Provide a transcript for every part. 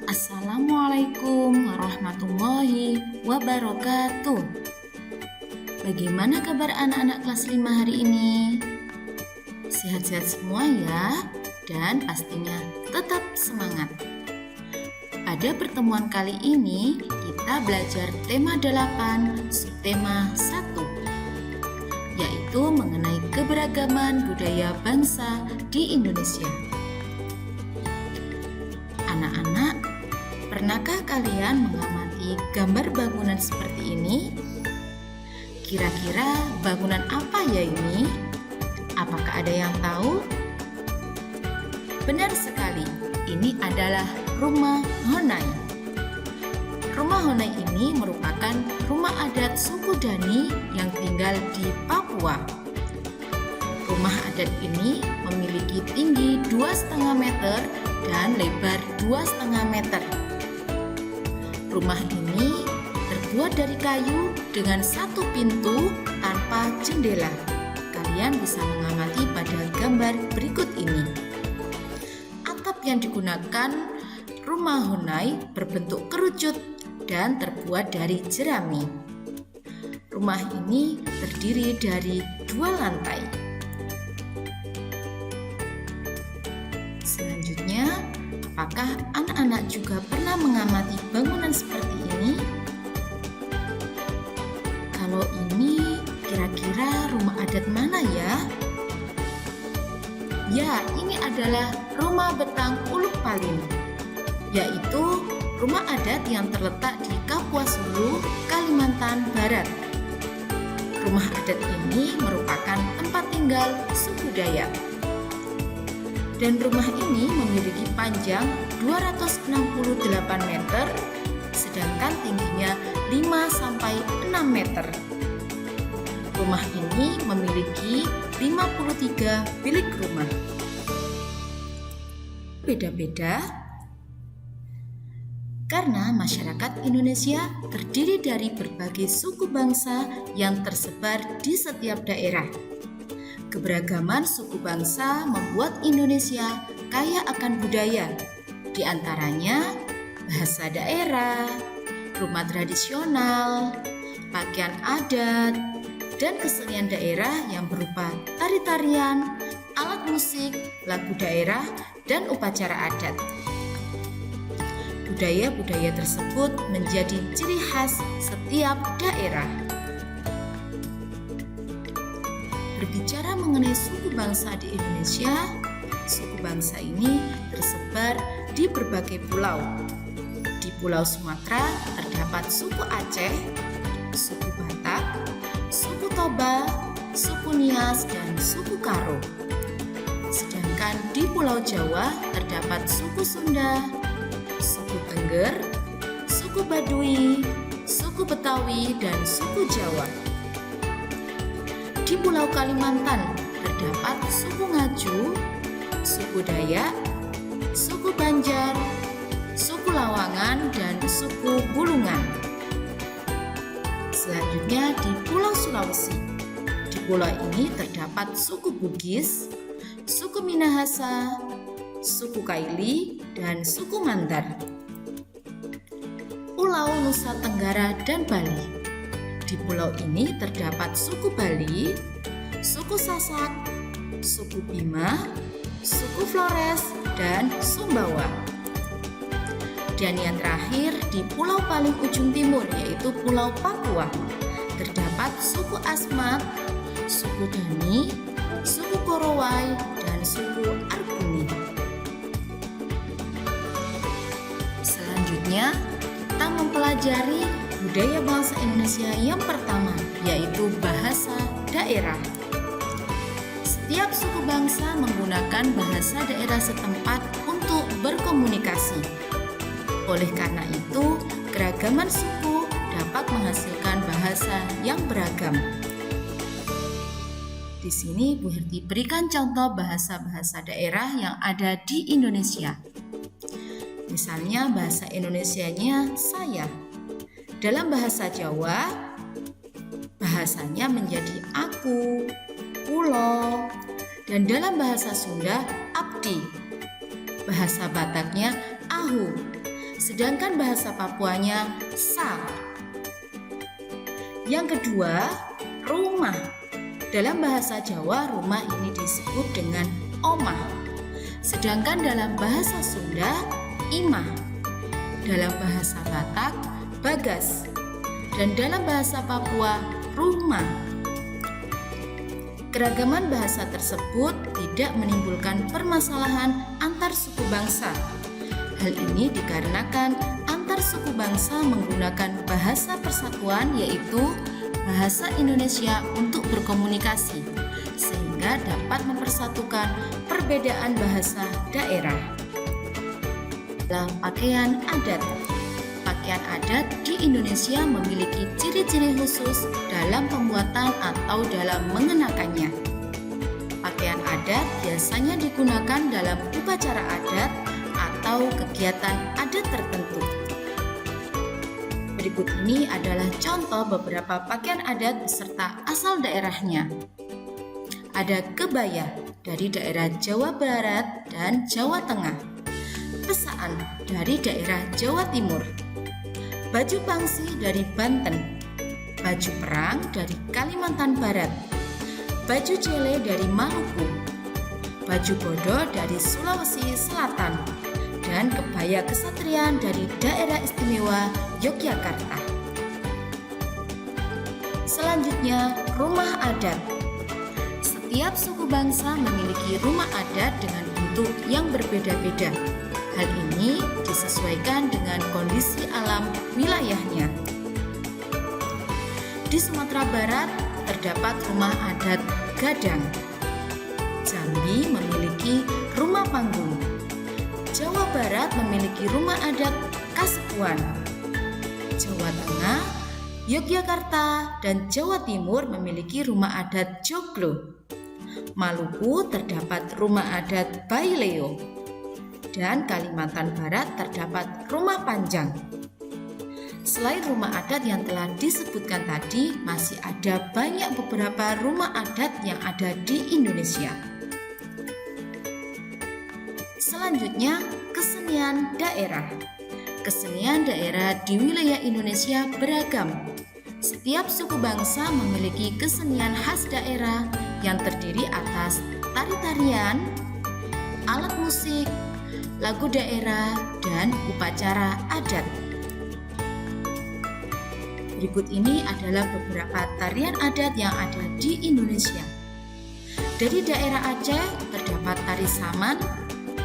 Assalamualaikum warahmatullahi wabarakatuh. Bagaimana kabar anak-anak kelas 5 hari ini? Sehat-sehat semua ya, dan pastinya tetap semangat. Pada pertemuan kali ini kita belajar tema 8, subtema 1, yaitu mengenai keberagaman budaya bangsa di Indonesia. Anak-anak, pernahkah kalian mengamati gambar bangunan seperti ini? Kira-kira bangunan apa ya ini? Apakah ada yang tahu? Benar sekali, ini adalah rumah Honai. Rumah Honai ini merupakan rumah adat suku Dani yang tinggal di Papua. Rumah adat ini memiliki tinggi 2,5 meter dan lebar 2,5 meter. Rumah ini terbuat dari kayu dengan satu pintu tanpa jendela. Kalian bisa mengamati pada gambar berikut ini. Atap yang digunakan rumah Honai berbentuk kerucut dan terbuat dari jerami. Rumah ini terdiri dari 2 lantai. Selanjutnya, apakah anak-anak juga pernah mengamati bangunan seperti ini? Kalau ini kira-kira rumah adat mana ya? Ya, ini adalah rumah Betang Uluk Palim, yaitu rumah adat yang terletak di Kapuas Hulu, Kalimantan Barat. Rumah adat ini merupakan tempat tinggal suku Dayak. Dan rumah ini memiliki panjang 268 meter, sedangkan tingginya 5-6 meter. Rumah ini memiliki 53 bilik rumah. Beda-beda karena masyarakat Indonesia terdiri dari berbagai suku bangsa yang tersebar di setiap daerah. Keberagaman suku bangsa membuat Indonesia kaya akan budaya, di antaranya bahasa daerah, rumah tradisional, pakaian adat, dan kesenian daerah yang berupa tari-tarian, alat musik, lagu daerah, dan upacara adat. Budaya-budaya tersebut menjadi ciri khas setiap daerah. Berbicara mengenai suku bangsa di Indonesia, suku bangsa ini tersebar di berbagai pulau. Di Pulau Sumatera terdapat suku Aceh, suku Batak, suku Toba, suku Nias, dan suku Karo. Sedangkan di Pulau Jawa terdapat suku Sunda, suku Tengger, suku Baduy, suku Betawi, dan suku Jawa. Di Pulau Kalimantan terdapat suku Ngaju, suku Dayak, suku Banjar, suku Lawangan, dan suku Bulungan. Selanjutnya di Pulau Sulawesi. Di pulau ini terdapat suku Bugis, suku Minahasa, suku Kaili, dan suku Mandar. Pulau Nusa Tenggara dan Bali. Di pulau ini terdapat suku Bali, suku Sasak, suku Bima, suku Flores, dan Sumbawa. Dan yang terakhir di pulau paling ujung timur yaitu Pulau Papua, terdapat suku Asmat, suku Dani, suku Korowai, dan suku Arguni. Selanjutnya, kita mempelajari budaya bangsa Indonesia yang pertama, yaitu bahasa daerah. Setiap suku bangsa menggunakan bahasa daerah setempat untuk berkomunikasi. Oleh karena itu, keragaman suku dapat menghasilkan bahasa yang beragam. Di sini Bu Hirti berikan contoh bahasa-bahasa daerah yang ada di Indonesia. Misalnya bahasa Indonesianya saya. Dalam bahasa Jawa, bahasanya menjadi aku, pulo, dan dalam bahasa Sunda, abdi. Bahasa Bataknya ahu. sedangkan bahasa Papuanya sa. Yang kedua, rumah. Dalam bahasa Jawa, rumah ini disebut dengan omah. Sedangkan dalam bahasa Sunda, imah. Dalam bahasa Batak, bagas. Dan dalam bahasa Papua, rumah. Keragaman bahasa tersebut tidak menimbulkan permasalahan antar suku bangsa. Hal ini dikarenakan antar suku bangsa menggunakan bahasa persatuan, yaitu bahasa Indonesia untuk berkomunikasi, sehingga dapat mempersatukan perbedaan bahasa daerah. Dalam pakaian adat. Pakaian adat di Indonesia memiliki ciri-ciri khusus dalam pembuatan atau dalam mengenakannya. Pakaian adat biasanya digunakan dalam upacara adat atau kegiatan adat tertentu. Berikut ini adalah contoh beberapa pakaian adat beserta asal daerahnya. Ada kebaya dari daerah Jawa Barat dan Jawa Tengah, pesaan dari daerah Jawa Timur, baju pangsi dari Banten, baju perang dari Kalimantan Barat, baju jele dari Maluku, baju bodo dari Sulawesi Selatan, dan kebaya kesatrian dari daerah istimewa Yogyakarta. Selanjutnya, rumah adat. Setiap suku bangsa memiliki rumah adat dengan bentuk yang berbeda-beda. Hal ini disesuaikan dengan kondisi alam wilayahnya. Di Sumatera Barat terdapat rumah adat Gadang. Jambi memiliki rumah panggung. Jawa Barat memiliki rumah adat Kasepuan. Jawa Tengah, Yogyakarta, dan Jawa Timur memiliki rumah adat Joglo. Maluku terdapat rumah adat Baileo. Dan Kalimantan Barat terdapat rumah Panjang. Selain rumah adat yang telah disebutkan tadi, masih ada banyak beberapa rumah adat yang ada di Indonesia. Selanjutnya, kesenian daerah. Kesenian daerah di wilayah Indonesia beragam. Setiap suku bangsa memiliki kesenian khas daerah yang terdiri atas tari-tarian, alat musik, lagu daerah, dan upacara adat. Berikut ini adalah beberapa tarian adat yang ada di Indonesia. Dari daerah Aceh terdapat tari Saman,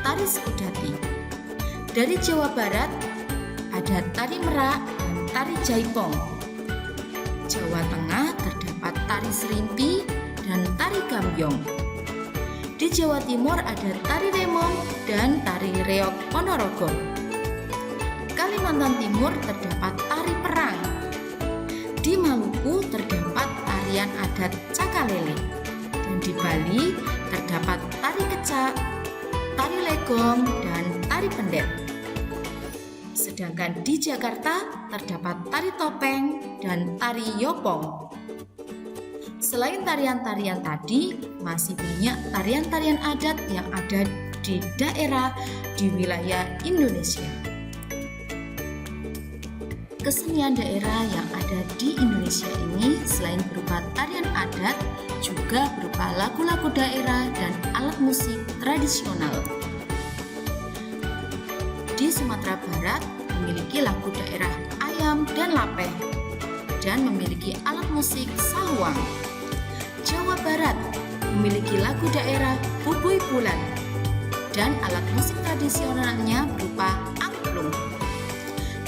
tari Sekudati. Dari Jawa Barat ada tari Merak dan tari Jaipong. Jawa Tengah terdapat tari Serimpi dan tari Gambyong. Di Jawa Timur ada tari Remong dan tari Reog Ponorogo. Kalimantan Timur terdapat tari Perang. Di Maluku terdapat tarian adat Cakalele. Dan di Bali terdapat tari Kecak, tari Legong, dan tari Pendet. Sedangkan di Jakarta terdapat tari Topeng dan tari Yopong. Selain tarian-tarian tadi, masih banyak tarian-tarian adat yang ada di daerah di wilayah Indonesia. Kesenian daerah yang ada di Indonesia ini selain berupa tarian adat, juga berupa lagu-lagu daerah dan alat musik tradisional. Di Sumatera Barat memiliki lagu daerah Ayam dan Lapeh dan memiliki alat musik saluang. Jawa Barat memiliki lagu daerah Bubui Bulan dan alat musik tradisionalnya berupa angklung.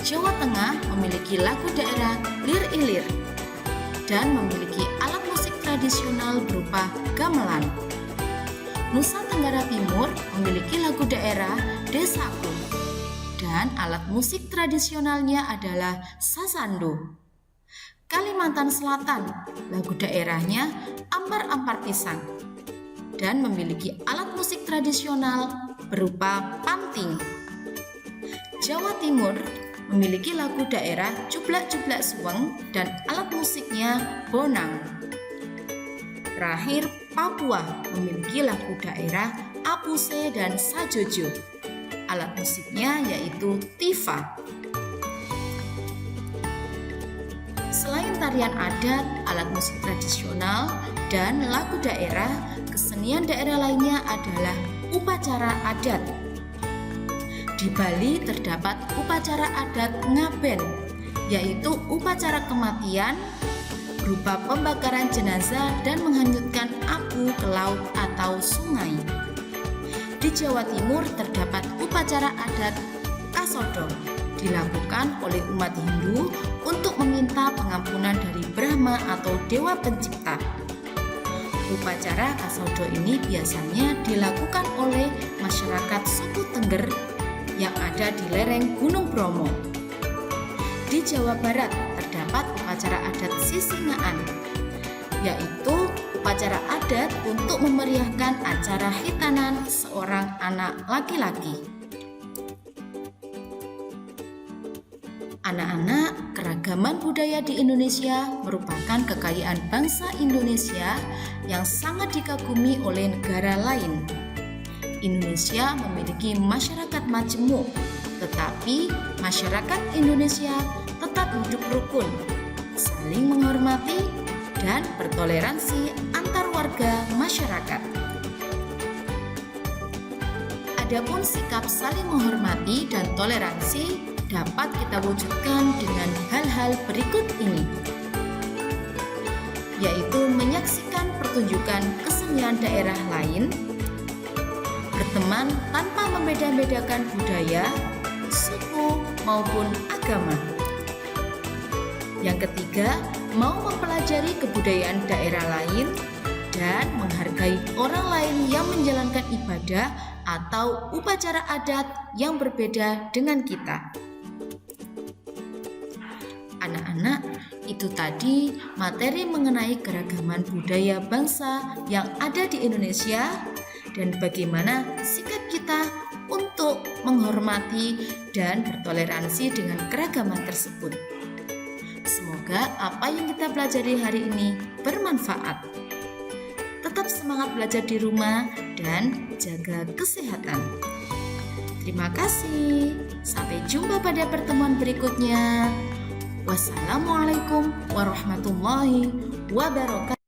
Jawa Tengah memiliki lagu daerah Lir Ilir dan memiliki alat musik tradisional berupa gamelan. Nusa Tenggara Timur memiliki lagu daerah Desaku dan alat musik tradisionalnya adalah sasando. Kalimantan Selatan, lagu daerahnya ampar-ampar pisang dan memiliki alat musik tradisional berupa panting. Jawa Timur memiliki lagu daerah Cublak-Cublak Suweng dan alat musiknya bonang. Terakhir, Papua memiliki lagu daerah Apuse dan Sajojo. Alat musiknya yaitu tifa. tarian adat, alat musik tradisional, dan lagu daerah, kesenian daerah lainnya adalah upacara adat. Di Bali terdapat upacara adat Ngaben, yaitu upacara kematian berupa pembakaran jenazah dan menghanyutkan abu ke laut atau sungai. Di Jawa Timur terdapat upacara adat Kasodo, dilakukan oleh umat Hindu untuk meminta pengampunan dari Brahma atau Dewa Pencipta. Upacara Kasodo ini biasanya dilakukan oleh masyarakat suku Tengger yang ada di lereng Gunung Bromo. Di Jawa Barat terdapat upacara adat Sisingaan, yaitu upacara adat untuk memeriahkan acara hitanan seorang anak laki-laki. Anak-anak, keragaman budaya di Indonesia merupakan kekayaan bangsa Indonesia yang sangat dikagumi oleh negara lain. Indonesia memiliki masyarakat majemuk, tetapi masyarakat Indonesia tetap hidup rukun, saling menghormati, dan bertoleransi antar warga masyarakat. Adapun sikap saling menghormati dan toleransi dapat kita wujudkan dengan hal-hal berikut ini, yaitu menyaksikan pertunjukan kesenian daerah lain, berteman tanpa membeda-bedakan budaya, suku, maupun agama. Yang ketiga, mau mempelajari kebudayaan daerah lain dan menghargai orang lain yang menjalankan ibadah atau upacara adat yang berbeda dengan kita. Anak-anak, itu tadi materi mengenai keragaman budaya bangsa yang ada di Indonesia dan bagaimana sikap kita untuk menghormati dan bertoleransi dengan keragaman tersebut. Semoga apa yang kita pelajari hari ini bermanfaat. Tetap semangat belajar di rumah dan jaga kesehatan. Terima kasih. Sampai jumpa pada pertemuan berikutnya. Wassalamualaikum warahmatullahi wabarakatuh.